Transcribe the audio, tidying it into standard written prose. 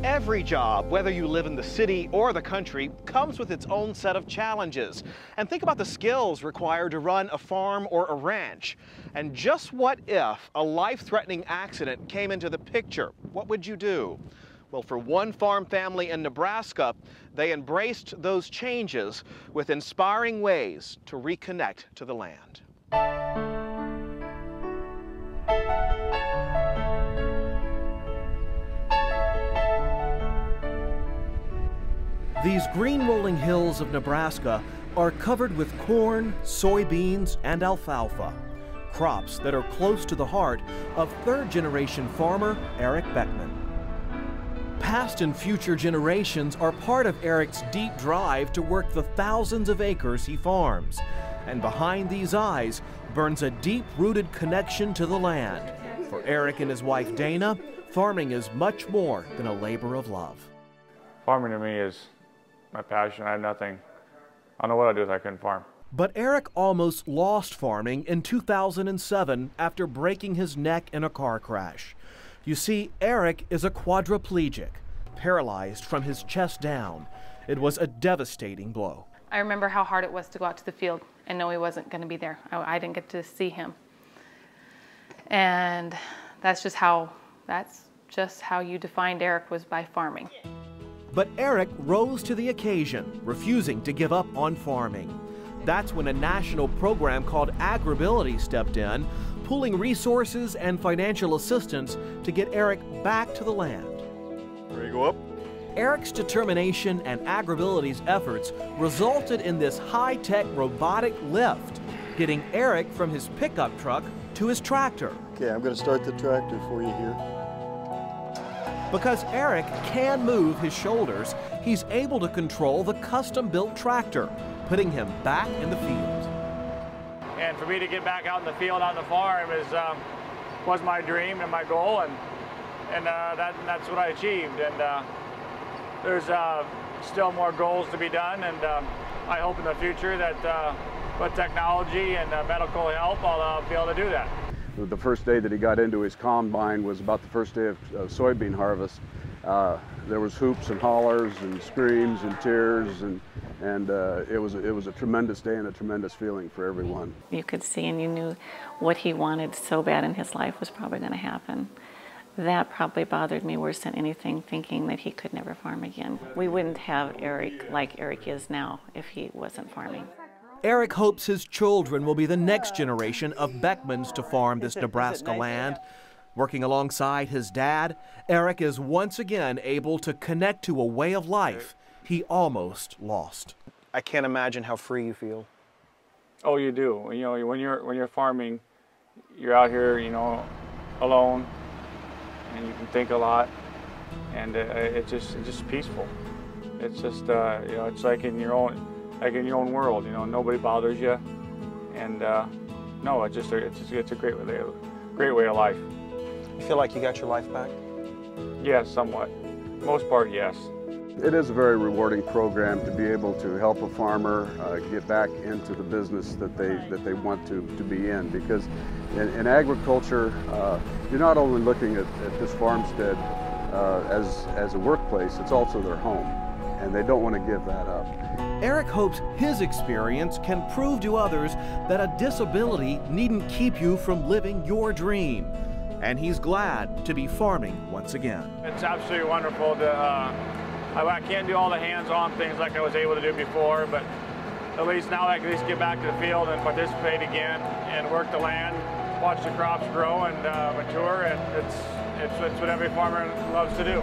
Every job, whether you live in the city or the country, comes with its own set of challenges. And think about the skills required to run a farm or a ranch. And just what if a life-threatening accident came into the picture? What would you do? Well, for one farm family in Nebraska, they embraced those changes with inspiring ways to reconnect to the land. These green rolling hills of Nebraska are covered with corn, soybeans, and alfalfa, crops that are close to the heart of third-generation farmer Eric Beckman. Past and future generations are part of Eric's deep drive to work the thousands of acres he farms. And behind these eyes burns a deep-rooted connection to the land. For Eric and his wife Dana, farming is much more than a labor of love. Farming to me is my passion. I have nothing. I don't know what I'd do if I couldn't farm. But Eric almost lost farming in 2007 after breaking his neck in a car crash. You see, Eric is a quadriplegic, paralyzed from his chest down. It was a devastating blow. I remember how hard it was to go out to the field and know he wasn't going to be there. I didn't get to see him. And that's just how you defined Eric, was by farming. But Eric rose to the occasion, refusing to give up on farming. That's when a national program called AgrAbility stepped in, pooling resources and financial assistance to get Eric back to the land. Ready to go up? Eric's determination and AgrAbility's efforts resulted in this high-tech robotic lift, getting Eric from his pickup truck to his tractor. Okay, I'm going to start the tractor for you here. Because Eric can move his shoulders, he's able to control the custom-built tractor, putting him back in the field. And for me to get back out in the field, on the farm, was my dream and my goal, and that's what I achieved. And there's still more goals to be done, and I hope in the future that with technology and medical help, I'll be able to do that. The first day that he got into his combine was about the first day of soybean harvest. There was hoops and hollers and screams and tears, and it was a tremendous day and a tremendous feeling for everyone. You could see and you knew what he wanted so bad in his life was probably going to happen. That probably bothered me worse than anything, thinking that he could never farm again. We wouldn't have Eric like Eric is now if he wasn't farming. Eric hopes his children will be the next generation of Beckmans to farm this Nebraska land. Working alongside his dad, Eric is once again able to connect to a way of life he almost lost. I can't imagine how free you feel. Oh, you do. You know, when you're farming, you're out here, you know, alone, and you can think a lot, and it's just peaceful. It's just you know, it's like in your own world. You know, nobody bothers you, and no, it's a great way of life. You feel like you got your life back? Yes, somewhat. Most part, yes. It is a very rewarding program to be able to help a farmer get back into the business that they want to be in, because in agriculture, you're not only looking at this farmstead as a workplace, it's also their home, and they don't want to give that up. Eric hopes his experience can prove to others that a disability needn't keep you from living your dream. And he's glad to be farming once again. It's absolutely wonderful to, I can't do all the hands-on things like I was able to do before, but at least now I can at least get back to the field and participate again and work the land, watch the crops grow and mature, and it's what every farmer loves to do.